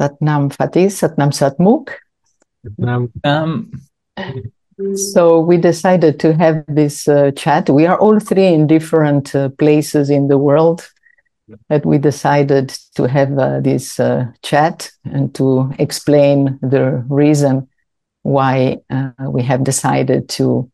Satnam Fateh, Satnam Satmukh. Um, So we decided to have this chat. We are all three in different places in the world, but we decided to have this chat and to explain the reason why we have decided to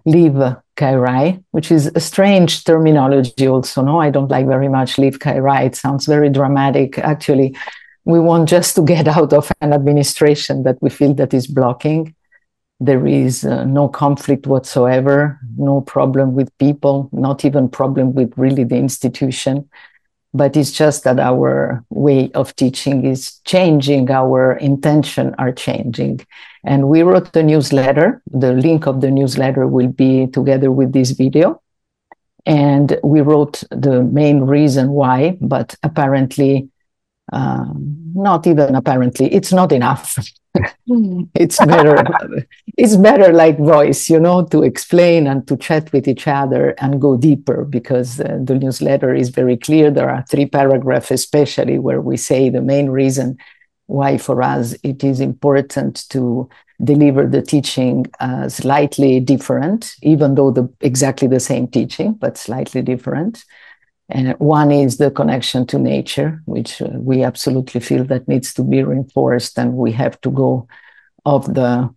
leave Kairai, which is a strange terminology also. No, I don't like very much leave Kairai. It sounds very dramatic. Actually, we want just to get out of an administration that we feel that is blocking. There is no conflict whatsoever, no problem with people, not even problem with really the institution. But it's just that our way of teaching is changing, our intention are changing. And we wrote the newsletter. The link of the newsletter will be together with this video. And we wrote the main reason why, but apparently, not even apparently, it's not enough. It's better like voice, to explain and to chat with each other and go deeper, because the newsletter is very clear. There are 3 paragraphs especially where we say the main reason why for us it is important to deliver the teaching slightly different, even though exactly the same teaching, but slightly different. And one is the connection to nature, which we absolutely feel that needs to be reinforced, and we have to go off the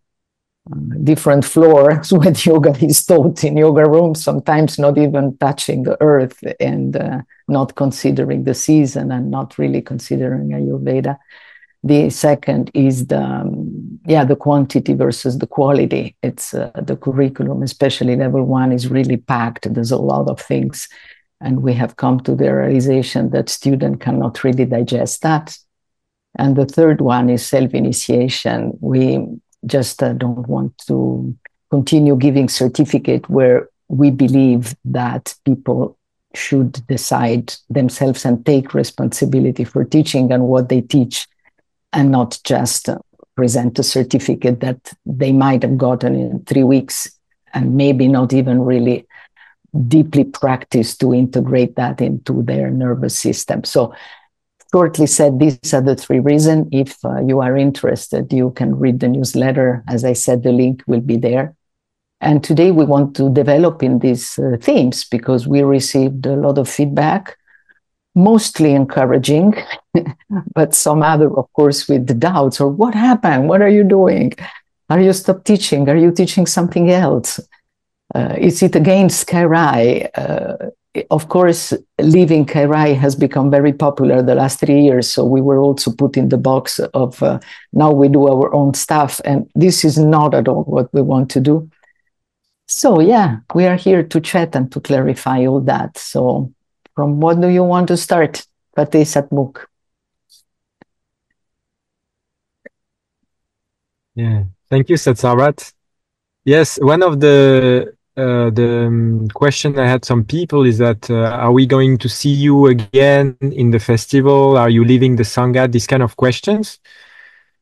different floors when yoga is taught in yoga rooms, sometimes not even touching the earth and not considering the season and not really considering Ayurveda. The second is the quantity versus the quality. It's the curriculum, especially level 1, is really packed. There's a lot of things. And we have come to the realization that students cannot really digest that. And the third one is self-initiation. We just don't want to continue giving certificate where we believe that people should decide themselves and take responsibility for teaching and what they teach, and not just present a certificate that they might have gotten in 3 weeks and maybe not even really deeply practice to integrate that into their nervous system. So shortly said, these are the 3 reasons. If you are interested, you can read the newsletter. As I said, the link will be there. And today we want to develop in these themes because we received a lot of feedback, mostly encouraging, but some other, of course, with the doubts or what happened? What are you doing? Are you stopped teaching? Are you teaching something else? Is it against Kairai? Of course, leaving Kairai has become very popular the last 3 years. So we were also put in the box of now we do our own stuff. And this is not at all what we want to do. So yeah, we are here to chat and to clarify all that. So from what do you want to start, Fateh Satmukh? Yeah, thank you, Sarbat. Yes, one of the question I had some people is that are we going to see you again in the festival? Are you leaving the Sangha? These kind of questions,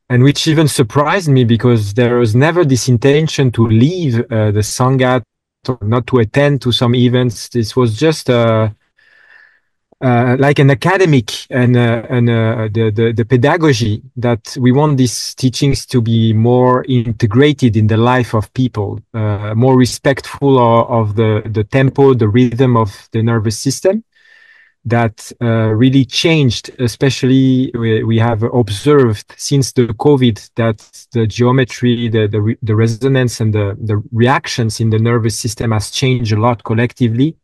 and which even surprised me because there was never this intention to leave the Sangha, not to attend to some events. This was just like an academic and the pedagogy that we want these teachings to be more integrated in the life of people, more respectful of the tempo, the rhythm of the nervous system. That really changed, especially we have observed since the COVID that the geometry, the resonance and the reactions in the nervous system has changed a lot collectively.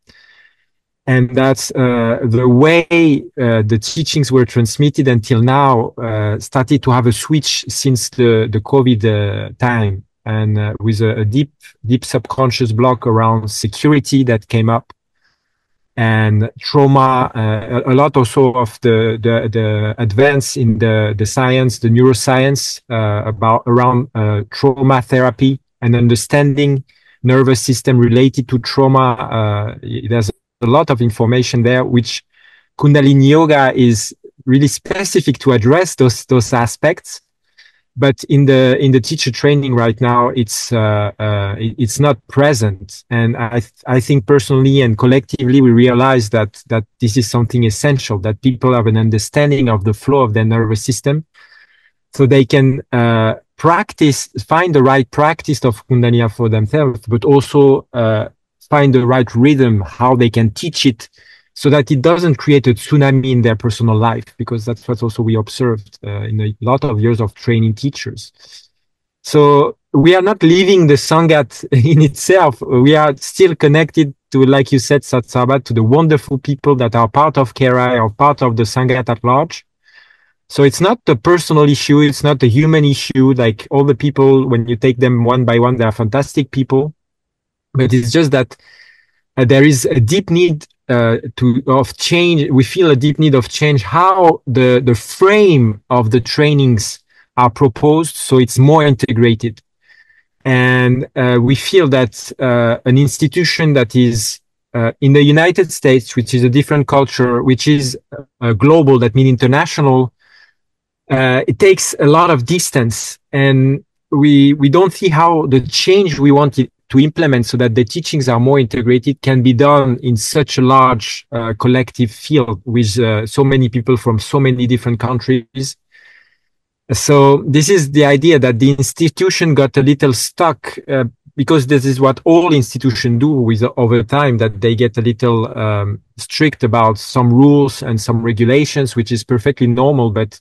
And that's the way the teachings were transmitted until now started to have a switch since the COVID time, and with a deep subconscious block around security that came up, and trauma, a lot also of the advance in the science, the neuroscience around trauma therapy and understanding nervous system related to trauma. There's a lot of information there, which Kundalini Yoga is really specific to address those aspects. but in the teacher training right now, it's not present. And I think personally and collectively we realize that this is something essential, that people have an understanding of the flow of their nervous system, so they can find the right practice of Kundalini for themselves, but also find the right rhythm, how they can teach it, so that it doesn't create a tsunami in their personal life, because that's what also we observed in a lot of years of training teachers. So we are not leaving the Sangat in itself. We are still connected to, like you said, Sarbat, to the wonderful people that are part of Kerai or part of the Sangat at large. So it's not a personal issue. It's not a human issue. Like all the people, when you take them one by one, they are fantastic people. But it's just that there is a deep need of change. We feel a deep need of change how the frame of the trainings are proposed, so it's more integrated. And we feel that an institution that is in the United States, which is a different culture, which is global, that means international, it takes a lot of distance, and we don't see how the change we want to implement so that the teachings are more integrated can be done in such a large collective field with so many people from so many different countries. So this is the idea, that the institution got a little stuck because this is what all institutions do with over time, that they get a little strict about some rules and some regulations, which is perfectly normal. But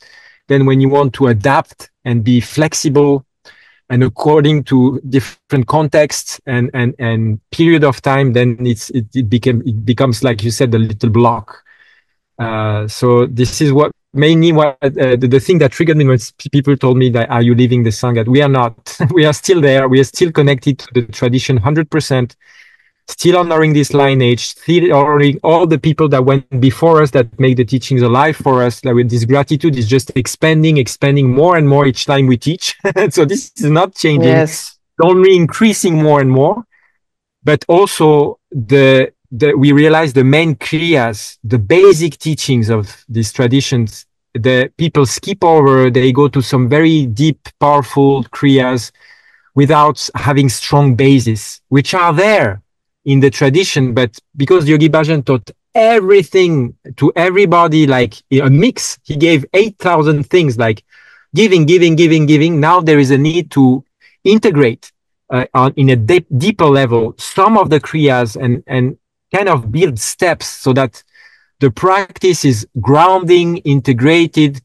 then when you want to adapt and be flexible and according to different contexts and period of time, then it becomes, like you said, a little block. So this is what mainly the thing that triggered me when people told me that, are you leaving the Sangat? We are not. We are still there. We are still connected to the tradition 100%, still honoring this lineage, still honoring all the people that went before us, that make the teachings alive for us. Like, with this gratitude is just expanding more and more each time we teach. So this is not changing. Yes. Only increasing more and more. But also we realize the main kriyas, the basic teachings of these traditions, the people skip over, they go to some very deep, powerful kriyas without having strong bases, which are there in the tradition. But because Yogi Bhajan taught everything to everybody, like a mix, he gave 8,000 things, like giving. Now there is a need to integrate in a deeper level some of the kriyas and kind of build steps so that the practice is grounding, integrated,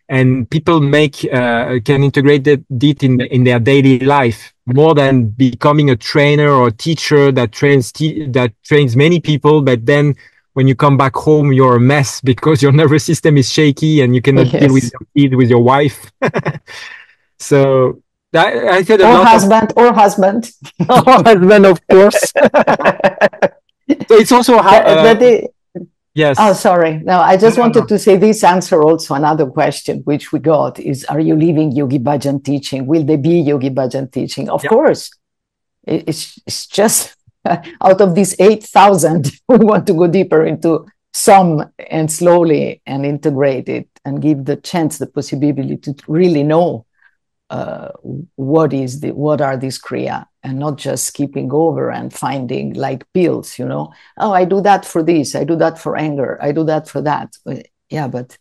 and people can integrate it in their daily life, more than becoming a trainer or a teacher that trains many people. But then when you come back home, you're a mess because your nervous system is shaky and you cannot deal with your kid, with your wife. So I said or husband, or husband, of course. So it's also how. Yes. Oh, sorry. No, I just wanted to say this answer also another question which we got is, are you leaving Yogi Bhajan teaching? Will there be Yogi Bhajan teaching? Of course. It's just out of these 8,000, we want to go deeper into some and slowly and integrate it and give the chance, the possibility to really know what are these kriya, and not just skipping over and finding like pills, oh, I do that for this, I do that for anger, I do that for that. Yeah, but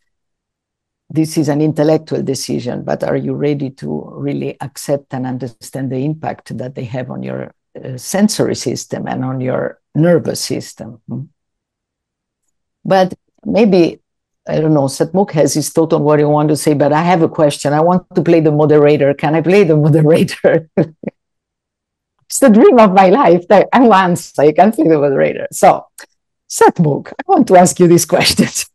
this is an intellectual decision, but are you ready to really accept and understand the impact that they have on your sensory system and on your nervous system? But maybe, I don't know, Satmukh has his thought on what you want to say, but I have a question. I want to play the moderator. Can I play the moderator? It's the dream of my life. I can play the moderator. So, Satmukh, I want to ask you these questions.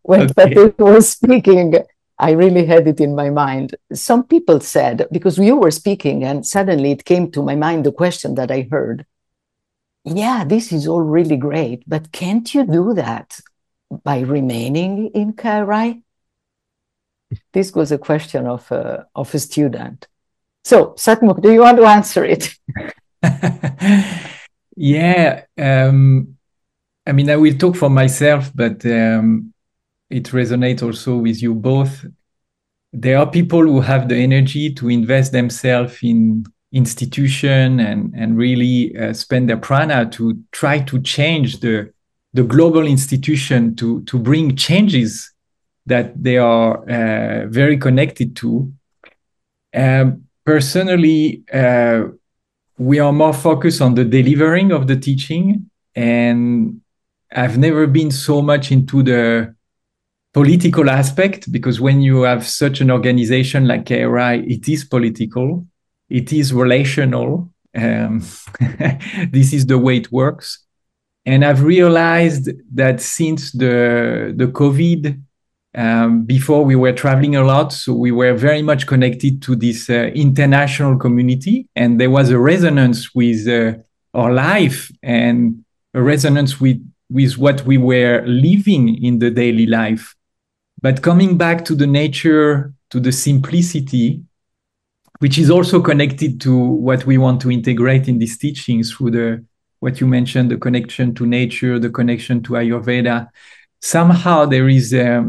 When Fateh was speaking, I really had it in my mind. Some people said, because you were speaking and suddenly it came to my mind, the question that I heard. Yeah, this is all really great, but can't you do that by remaining in Kairai? This was a question of a student. So, Satmukh, do you want to answer it? Yeah, I mean, I will talk for myself, but it resonates also with you both. there are people who have the energy to invest themselves in institution and really spend their prana to try to change the global institution to bring changes that they are very connected to. Personally, we are more focused on the delivering of the teaching, and I've never been so much into the political aspect, because when you have such an organization like KRI, it is political, it is relational. This is the way it works. And I've realized that since the COVID, before we were traveling a lot, so we were very much connected to this international community, and there was a resonance with our life and a resonance with what we were living in the daily life. But coming back to the nature, to the simplicity, which is also connected to what we want to integrate in these teachings through what you mentioned, the connection to nature, the connection to Ayurveda. Somehow there is a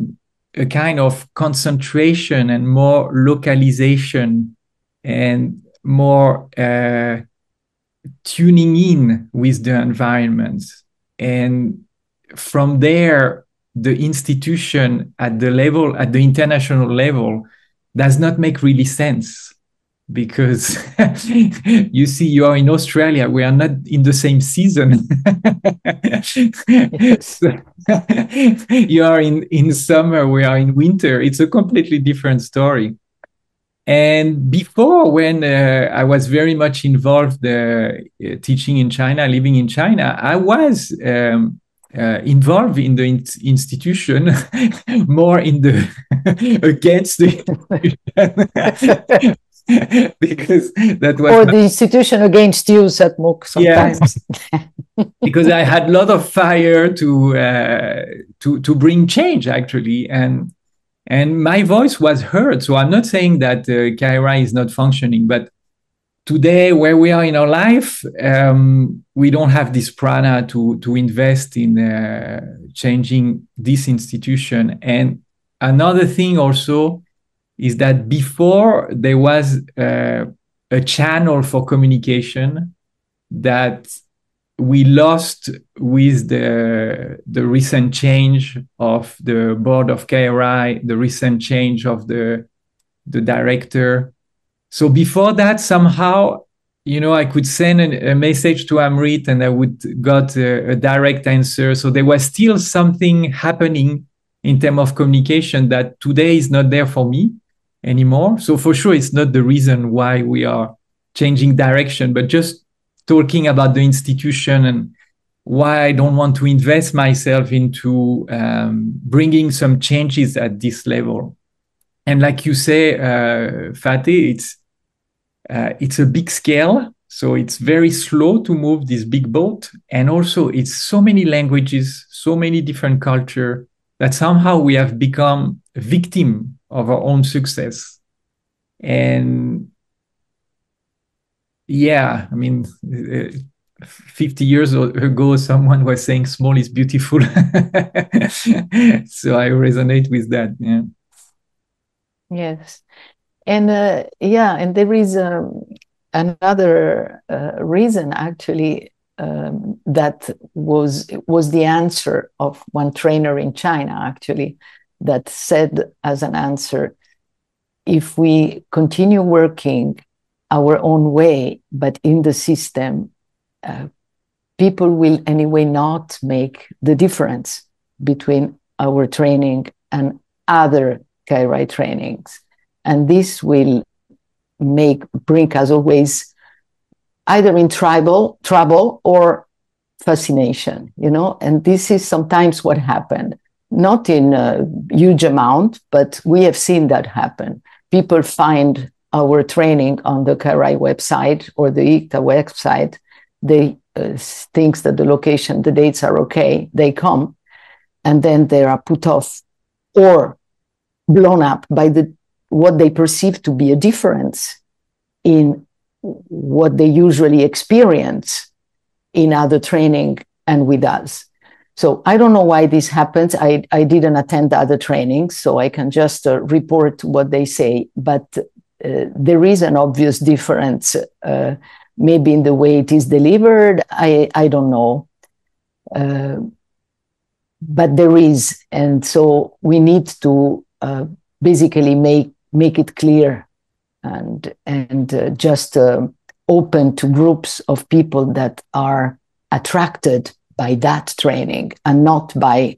kind of concentration and more localization and more tuning in with the environment. And from there, the institution at the international level does not make really sense, because you see, you are in Australia, we are not in the same season. You are in summer, we are in winter. It's a completely different story. And before, when I was very much involved teaching in China, living in China, I was involved in the institution, more in the against the institution. Because that was, or the institution against you, Satmukh, sometimes. Yes. Because I had a lot of fire to bring change, actually, and my voice was heard. So I'm not saying that KRI is not functioning, but today, where we are in our life, we don't have this prana to invest in changing this institution. And another thing also is that before, there was a channel for communication that we lost with the recent change of the board of KRI, the recent change of the director. So before that, somehow, I could send a message to Amrit and I would got a direct answer. So there was still something happening in terms of communication that today is not there for me anymore. So for sure, it's not the reason why we are changing direction, but just talking about the institution and why I don't want to invest myself into bringing some changes at this level. And like you say, Fateh, it's a big scale, so it's very slow to move this big boat. And also it's so many languages, so many different cultures, that somehow we have become a victim of our own success. And yeah, I mean, 50 years ago, someone was saying small is beautiful. So I resonate with that. Yeah. Yes. And and there is another reason, actually, that was the answer of one trainer in China, actually, that said as an answer, if we continue working our own way, but in the system, people will anyway not make the difference between our training and other KRI trainings. And this will bring us always either in trouble or fascination, and this is sometimes what happened, not in a huge amount, but we have seen that happen. People find our training on the KRI website or the IKTA website. They think that the location, the dates are okay, they come, and then they are put off or blown up by what they perceive to be a difference in what they usually experience in other training and with us. So I don't know why this happens. I didn't attend other trainings, so I can just report what they say. But there is an obvious difference, maybe in the way it is delivered. I don't know. But there is, and so we need to basically make it clear and just open to groups of people that are attracted by that training and not by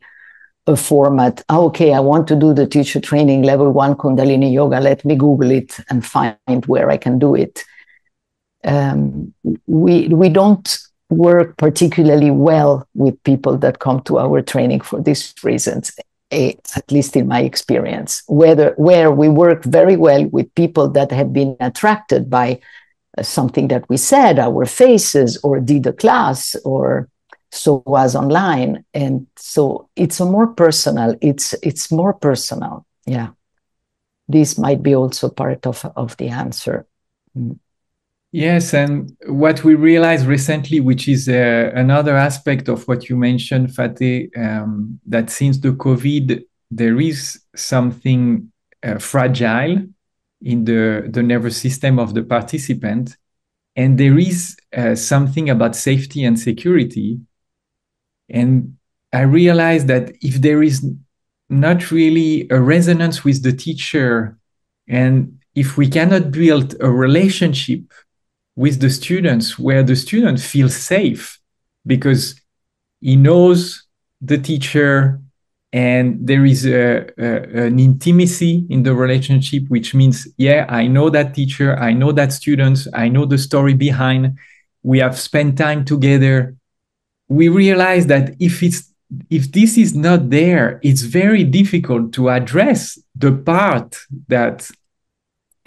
a format. Okay, I want to do the teacher training level 1 Kundalini yoga. Let me Google it and find where I can do it. We don't work particularly well with people that come to our training for these reasons, at least in my experience. Where we work very well with people that have been attracted by something that we said, our faces, or did a class, or so was online, and so it's a more personal. It's more personal. Yeah, this might be also part of the answer. Yes, and what we realized recently, which is another aspect of what you mentioned, Fateh, that since the COVID, there is something fragile in the nervous system of the participant, and there is something about safety and security. And I realized that if there is not really a resonance with the teacher, and if we cannot build a relationship with the students where the student feels safe because he knows the teacher and there is an intimacy in the relationship, which means, yeah, I know that teacher, I know that student, I know the story behind, we have spent time together. We realize that if this is not there, it's very difficult to address the part that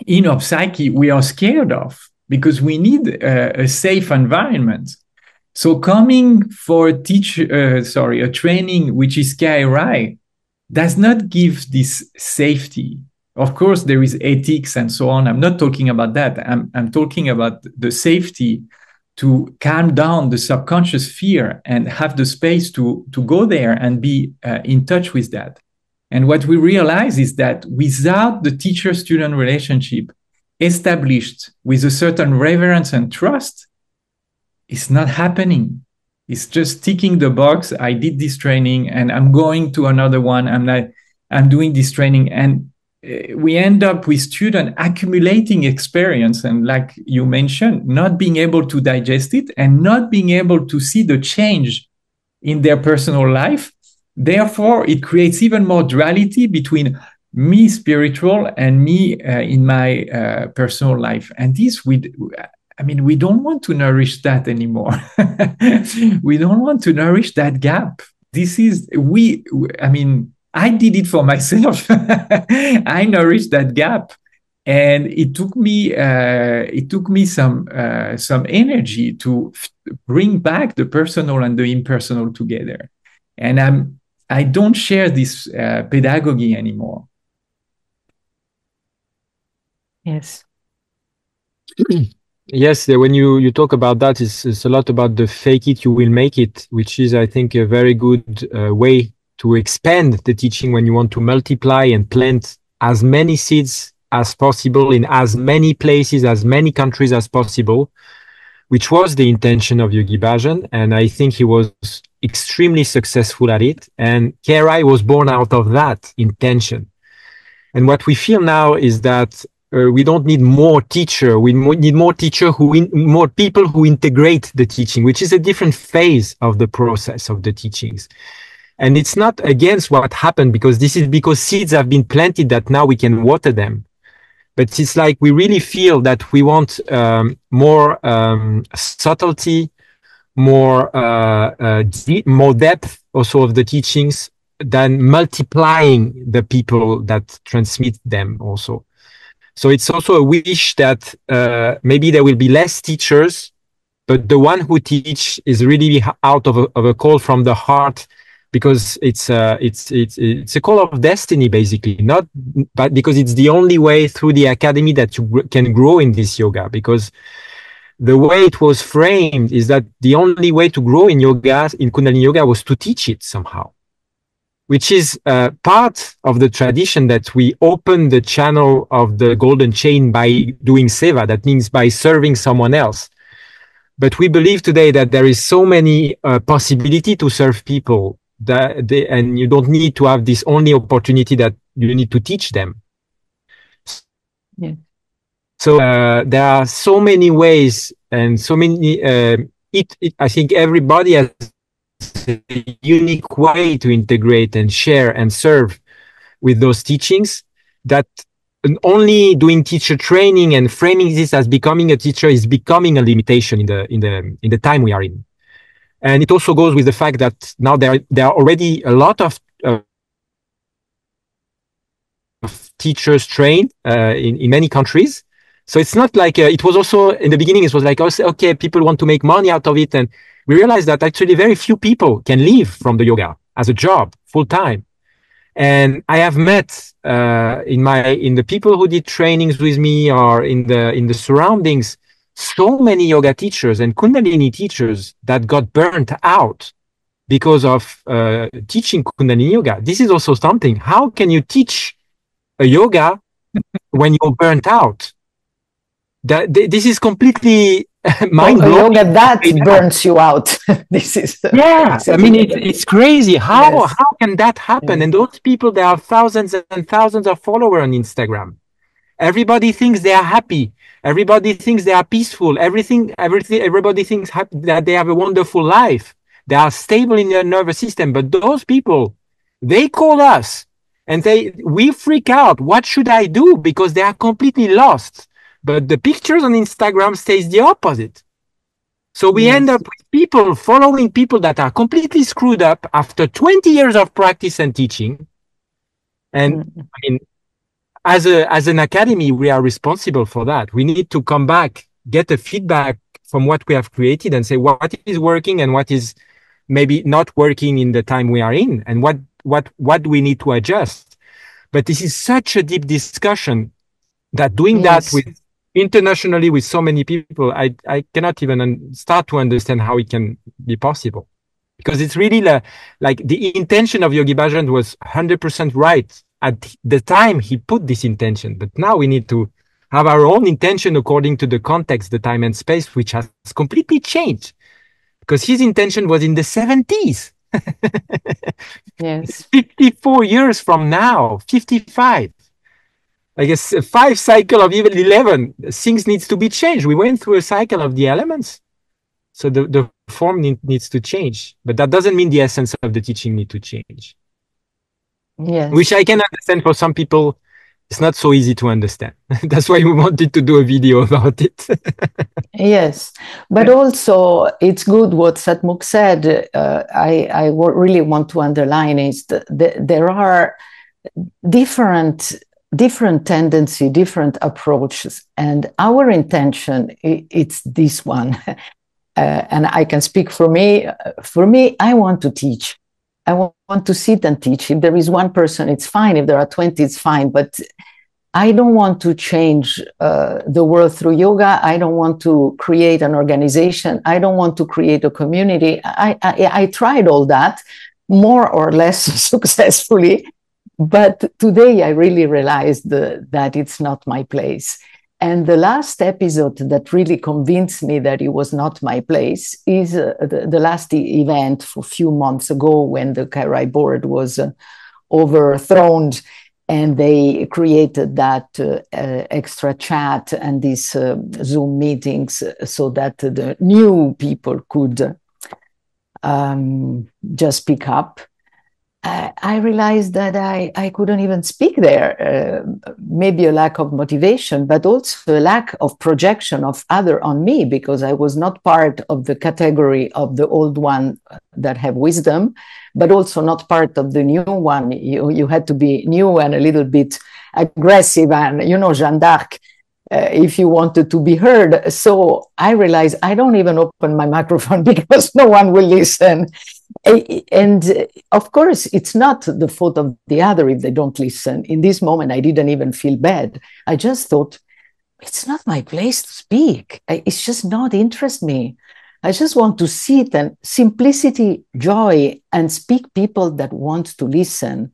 in our psyche we are scared of, because we need a safe environment. So coming for a training which is KRI does not give this safety. Of course, there is ethics and so on. I'm not talking about that. I'm talking about the safety to calm down the subconscious fear and have the space to go there and be in touch with that. And what we realize is that without the teacher-student relationship established with a certain reverence and trust, it's not happening. It's just ticking the box. I did this training and I'm going to another one. I'm doing this training. And we end up with students accumulating experience. And like you mentioned, not being able to digest it and not being able to see the change in their personal life. Therefore, it creates even more duality between me spiritual and me in my personal life. And this, we don't want to nourish that anymore. We don't want to nourish that gap. I did it for myself. I nourished that gap. And it took me some energy to bring back the personal and the impersonal together. And I don't share this pedagogy anymore. Yes. Yes, when you talk about that, it's a lot about the fake it, you will make it, which is, I think, a very good way to expand the teaching when you want to multiply and plant as many seeds as possible in as many places, as many countries as possible, which was the intention of Yogi Bhajan. And I think he was extremely successful at it. And KRI was born out of that intention. And what we feel now is that we don't need more teacher. We need more more people who integrate the teaching, which is a different phase of the process of the teachings. And it's not against what happened, because this is because seeds have been planted that now we can water them. But it's like we really feel that we want more subtlety, more depth also of the teachings than multiplying the people that transmit them also. So it's also a wish that maybe there will be less teachers, but the one who teach is really out of a call from the heart, because it's a call of destiny, basically, but because it's the only way through the academy that you can grow in this yoga. Because the way it was framed is that the only way to grow in yoga, in Kundalini yoga, was to teach it somehow, which is part of the tradition that we open the channel of the golden chain by doing seva. That means by serving someone else. But we believe today that there is so many possibility to serve people and you don't need to have this only opportunity that you need to teach them. Yeah. So there are so many ways and so many, I think everybody has a unique way to integrate and share and serve with those teachings, that only doing teacher training and framing this as becoming a teacher is becoming a limitation in the time we are in. And it also goes with the fact that now there are already a lot of teachers trained in many countries. So it's not like it was also in the beginning, it was like, okay, people want to make money out of it. And we realized that actually very few people can live from the yoga as a job full time. And I have met in the people who did trainings with me or in the surroundings, so many yoga teachers and Kundalini teachers that got burnt out because of teaching Kundalini yoga. This is also something. How can you teach a yoga when you're burnt out? This is completely mind-blowing. Yoga that burns you out. This is I mean, it's crazy. How can that happen? Yes. And those people, there are thousands and thousands of followers on Instagram. Everybody thinks they are happy. Everybody thinks they are peaceful. Everybody thinks that they have a wonderful life. They are stable in their nervous system. But those people, they call us and we freak out. What should I do? Because they are completely lost. But the pictures on Instagram says the opposite. So we end up with people following people that are completely screwed up after 20 years of practice and teaching. And I mean, as an academy, we are responsible for that. We need to come back, get a feedback from what we have created and say what is working and what is maybe not working in the time we are in, and what do we need to adjust. But this is such a deep discussion that doing that with internationally with so many people, I cannot even start to understand how it can be possible. Because it's really like the intention of Yogi Bhajan was 100% right at the time he put this intention. But now we need to have our own intention according to the context, the time and space, which has completely changed. Because his intention was in the 70s. Yes. 54 years from now, 55. I guess 5 cycle of even 11, things needs to be changed. We went through a cycle of the elements. So the form needs to change. But that doesn't mean the essence of the teaching need to change. Yes. Which I can understand for some people, it's not so easy to understand. That's why we wanted to do a video about it. Yes, but also it's good what Satmukh said. I really want to underline is that there are different tendency, different approaches, and our intention it's this one. And I can speak for me. For me, I want to teach. I want to sit and teach. If there is one person, it's fine. If there are 20, it's fine. But I don't want to change the world through yoga. I don't want to create an organization. I don't want to create a community. I tried all that more or less successfully. But today I really realized that it's not my place. And the last episode that really convinced me that it was not my place is the last event a few months ago when the Kairai board was overthrown and they created that extra chat and these Zoom meetings so that the new people could just pick up. I realized that I couldn't even speak there. Maybe a lack of motivation, but also a lack of projection of other on me, because I was not part of the category of the old one that have wisdom, but also not part of the new one. You had to be new and a little bit aggressive and, Jeanne d'Arc, if you wanted to be heard. So I realized I don't even open my microphone because no one will listen. And of course, it's not the fault of the other if they don't listen. In this moment, I didn't even feel bad. I just thought, it's not my place to speak. It's just not interest me. I just want to sit and simplicity, joy, and speak people that want to listen.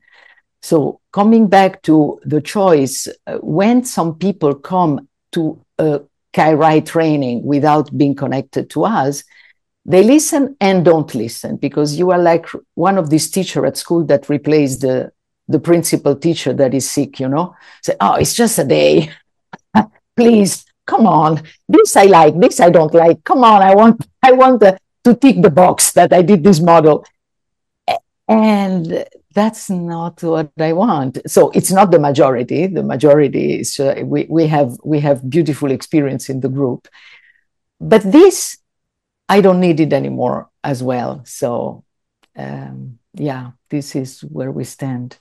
So coming back to the choice, when some people come to a Kairai training without being connected to us, they listen and don't listen, because you are like one of these teachers at school that replaced the principal teacher that is sick, you know. Say, oh, it's just a day. Please, come on. This I like, this I don't like. Come on, I want to tick the box that I did this model. And that's not what I want. So it's not the majority. The majority is we have beautiful experience in the group, but this I don't need it anymore as well. So yeah, this is where we stand.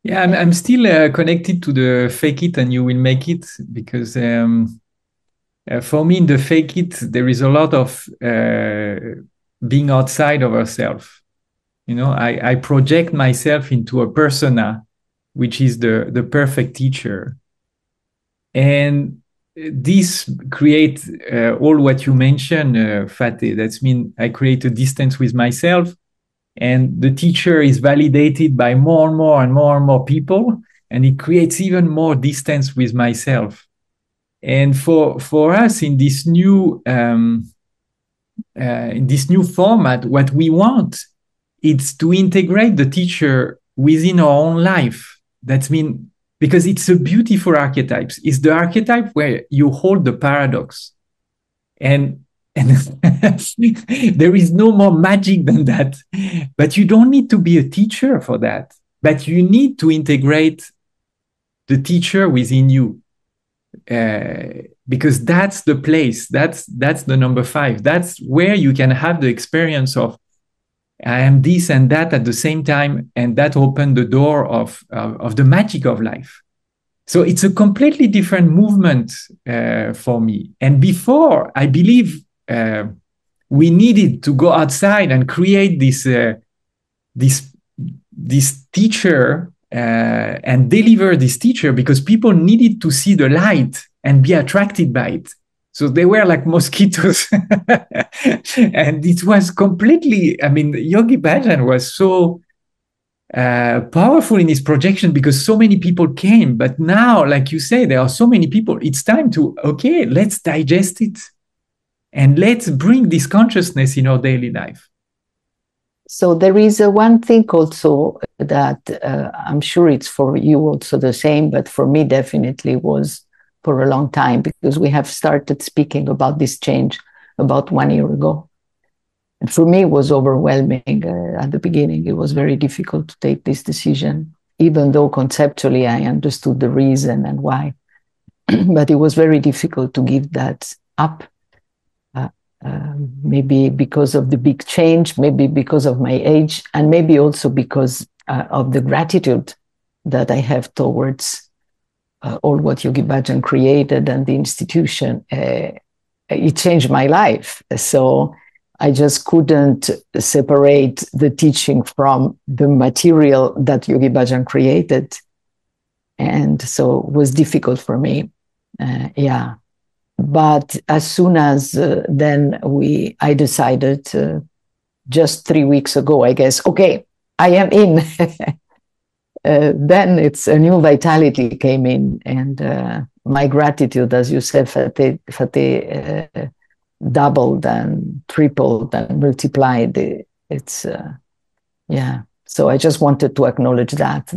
Yeah, I'm still connected to the fake it and you will make it, because for me, in the fake it, there is a lot of being outside of ourselves. You know, I project myself into a persona, which is the perfect teacher. And this creates all what you mentioned, Fateh. That's mean I create a distance with myself, and the teacher is validated by more and more and more and more people, and it creates even more distance with myself. And for us in this new format, what we want is to integrate the teacher within our own life. That's mean, because it's a beautiful archetype. It's the archetype where you hold the paradox, and there is no more magic than that. But you don't need to be a teacher for that. But you need to integrate the teacher within you, because that's the place. That's the number 5. That's where you can have the experience of I am this and that at the same time, and that opened the door of the magic of life. So it's a completely different movement for me. And before, I believe we needed to go outside and create this teacher and deliver this teacher, because people needed to see the light and be attracted by it. So they were like mosquitoes. And it was completely, I mean, Yogi Bhajan was so powerful in his projection because so many people came. But now, like you say, there are so many people. It's time to, okay, let's digest it. And let's bring this consciousness in our daily life. So there is one thing also that I'm sure it's for you also the same, but for me definitely was for a long time, because we have started speaking about this change about 1 year ago. And for me, it was overwhelming at the beginning. It was very difficult to take this decision, even though conceptually I understood the reason and why. But it was very difficult to give that up. Maybe because of the big change, maybe because of my age, and maybe also because of the gratitude that I have towards all what Yogi Bhajan created and the institution. It changed my life. So I just couldn't separate the teaching from the material that Yogi Bhajan created. And so it was difficult for me. Yeah. But as soon as then I decided just 3 weeks ago, I guess, okay, I am in. Then it's a new vitality came in, and my gratitude, as you said, Fateh, doubled and tripled and multiplied. It's yeah. So I just wanted to acknowledge that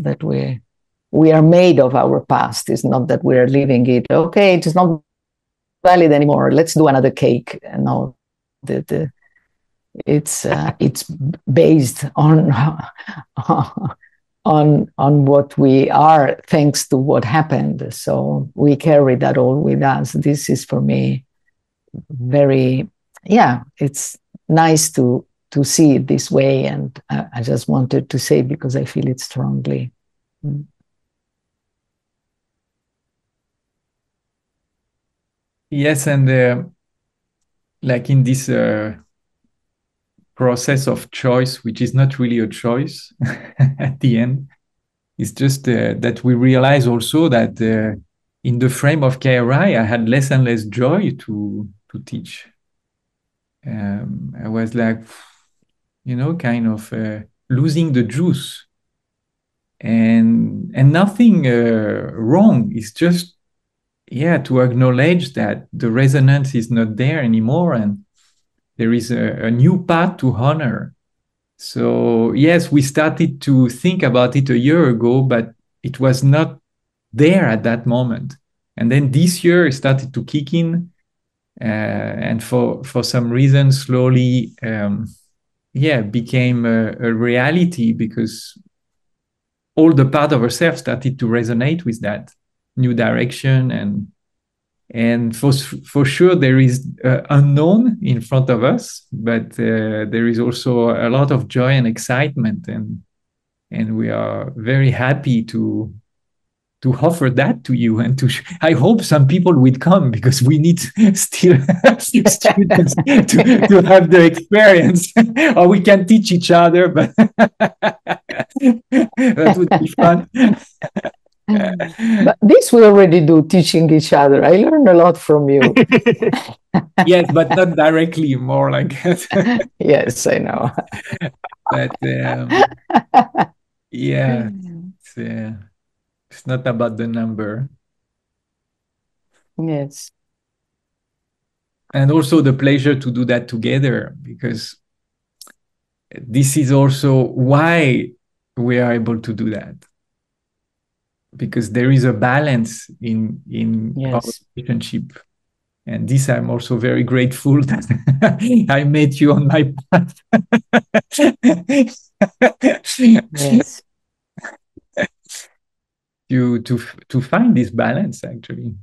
we are made of our past. It's not that we are living it. Okay, it is not valid anymore. Let's do another cake. No, it's based on what we are, thanks to what happened. So we carry that all with us. This is for me very, yeah, it's nice to see it this way. And I just wanted to say, because I feel it strongly. Yes, and like in this process of choice, which is not really a choice at the end, it's just that we realize also that in the frame of KRI, I had less and less joy to teach. I was like, kind of losing the juice, and nothing wrong. It's just, to acknowledge that the resonance is not there anymore, and there is a new path to honor. So yes, we started to think about it a year ago, but it was not there at that moment. And then this year it started to kick in, and for some reason slowly became a reality, because all the part of ourselves started to resonate with that new direction. And for sure there is unknown in front of us, but there is also a lot of joy and excitement, and we are very happy to offer that to you, and I hope some people will come, because we need still students to have the experience, or we can teach each other, but that would be fun. But this we already do, teaching each other. I learned a lot from you. Yes, but not directly, more like that. Yes, I know. But it's not about the number. Yes. And also the pleasure to do that together, because this is also why we are able to do that, because there is a balance in our relationship. And this I'm also very grateful that I met you on my path. Yes. To find this balance, actually.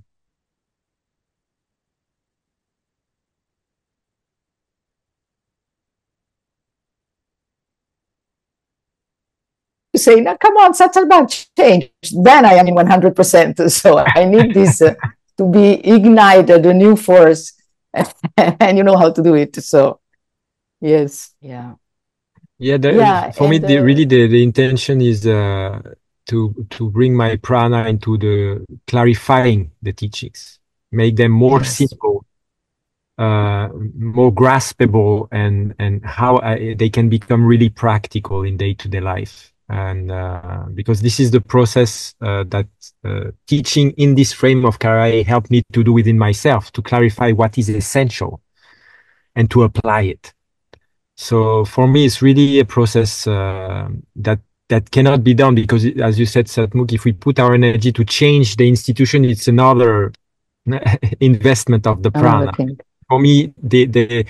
Say, now come on, Sarbat, change. Then I am in 100%. So I need this to be ignited, a new force, and you know how to do it. So, yes, yeah. For me, really, the intention is to bring my prana into the clarifying the teachings, make them more simple, more graspable, and how they can become really practical in day-to-day life. And because this is the process that teaching in this frame of Karai helped me to do within myself, to clarify what is essential and to apply it. So for me, it's really a process that cannot be done, because as you said, Satmukh, if we put our energy to change the institution, it's another investment of the prana. For me, the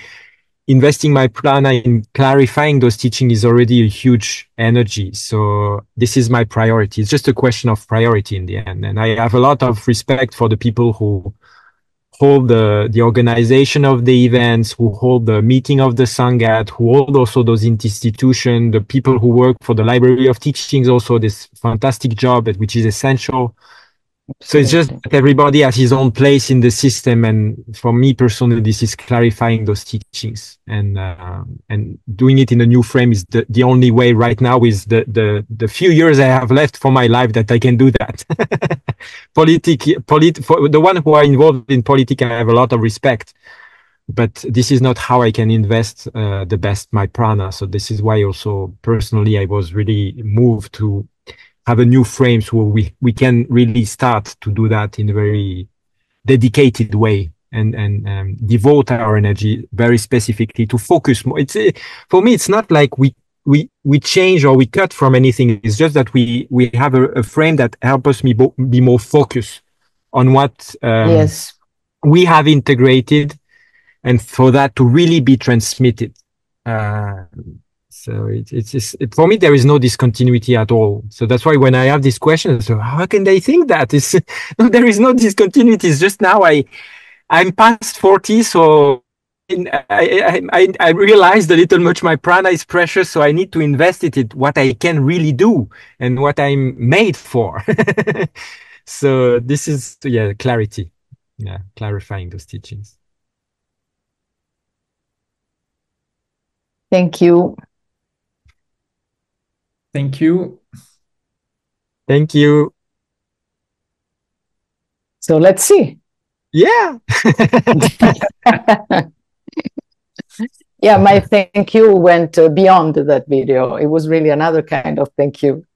investing my prana in clarifying those teachings is already a huge energy. So this is my priority. It's just a question of priority in the end. And I have a lot of respect for the people who hold the organization of the events, who hold the meeting of the Sangat, who hold also those institutions, the people who work for the Library of Teachings, also this fantastic job, which is essential. So it's just that everybody has his own place in the system, and for me personally, this is clarifying those teachings, and doing it in a new frame is the only way right now. Is the few years I have left for my life that I can do that. For the one who are involved in politics, I have a lot of respect, but this is not how I can invest the best my prana. So this is why also personally I was really moved to have a new frame, so we can really start to do that in a very dedicated way, and devote our energy very specifically to focus more. It's for me, it's not like we change or we cut from anything. It's just that we have a frame that helps us be more focused on what we have integrated, and for that to really be transmitted. So it's for me, there is no discontinuity at all. So that's why when I have this question, so how can they think that? No, there is no discontinuity. It's just now I'm past 40, so I realized a little much my prana is precious, so I need to invest it in what I can really do and what I'm made for. So this is clarity, clarifying those teachings. Thank you. Thank you. Thank you. So let's see. Yeah. Yeah, my thank you went beyond that video. It was really another kind of thank you.